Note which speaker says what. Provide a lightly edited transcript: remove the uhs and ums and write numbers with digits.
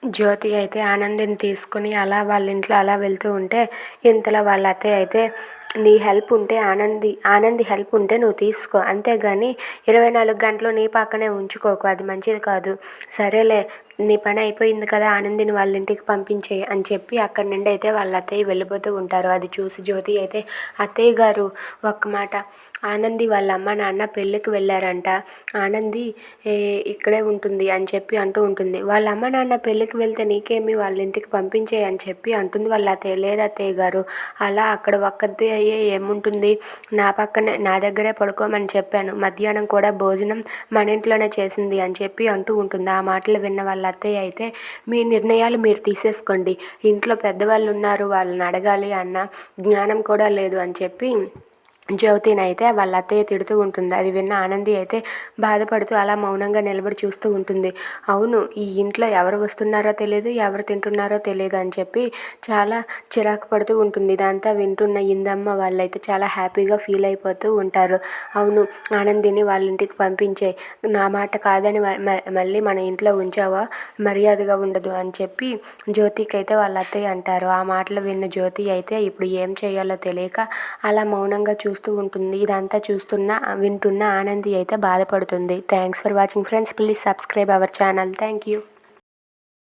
Speaker 1: జ్యోతి అయితే ఆనందిని తీసుకుని అలా వాళ్ళ ఇంట్లో అలా వెళ్తూ ఉంటే ఇంతలో వాళ్ళ అత్తయ్య అయితే నీ హెల్ప్ ఉంటే ఆనంది హెల్ప్ ఉంటే నువ్వు తీసుకో, అంతేగాని 24 గంటలు నీ పక్కనే ఉంచుకోకు, అది మంచిది కాదు. సరేలే, నీ పని అయిపోయింది కదా, ఆనందిని వాళ్ళ ఇంటికి పంపించేయి అని చెప్పి అక్కడి నుండి అయితే వాళ్ళ అత్తయ్య వెళ్ళిపోతూ ఉంటారు. అది చూసి జ్యోతి అయితే అత్తయ్య గారు ఒక్క మాట, ఆనంది వాళ్ళ అమ్మ నాన్న పెళ్ళికి వెళ్ళారంట, ఆనంది ఇక్కడే ఉంటుంది అని చెప్పి అంటూ ఉంటుంది. వాళ్ళ అమ్మ నాన్న పెళ్ళికి వెళ్తే నీకేమి, వాళ్ళ ఇంటికి పంపించేయి అని చెప్పి అంటుంది వాళ్ళ అత్తయ్య. లేదు అత్తయ్య గారు, అలా అక్కడ ఒక్కతే అయ్యే ఏముంటుంది, నా పక్కనే నా దగ్గరే పడుకోమని చెప్పాను, మధ్యాహ్నం కూడా భోజనం మన ఇంట్లోనే చేసింది అని చెప్పి అంటూ ఉంటుంది. ఆ మాటలు విన్న వాళ్ళ అత్తయ్య అయితే మీ నిర్ణయాలు మీరు తీసేసుకోండి, ఇంట్లో పెద్దవాళ్ళు ఉన్నారు, వాళ్ళని అడగాలి అన్న జ్ఞానం కూడా లేదు అని చెప్పి జ్యోతిని అయితే వాళ్ళ అత్తయ్య తిడుతూ ఉంటుంది. అది విన్న ఆనంది అయితే బాధపడుతూ అలా మౌనంగా నిలబడి చూస్తూ ఉంటుంది. అవును, ఈ ఇంట్లో ఎవరు వస్తున్నారో తెలియదు, ఎవరు తింటున్నారో తెలియదు అని చెప్పి చాలా చిరాకు పడుతూ ఉంటుంది. ఇదంతా వింటున్న ఇందమ్మ వాళ్ళైతే చాలా హ్యాపీగా ఫీల్ అయిపోతూ ఉంటారు. అవును, ఆనందిని వాళ్ళ ఇంటికి పంపించే, నా మాట కాదని మళ్ళీ మన ఇంట్లో ఉంచావా, మర్యాదగా ఉండదు అని చెప్పి జ్యోతికి అయితే వాళ్ళ అత్తయ్య అంటారు. ఆ మాటలు విన్న జ్యోతి అయితే ఇప్పుడు ఏం చేయాలో తెలియక అలా మౌనంగా చూస్తూ ఉంటుంది. ఇదంతా వింటున్న ఆనంది అయితే బాధపడుతుంది. Thanks for watching friends, please subscribe our channel. Thank you.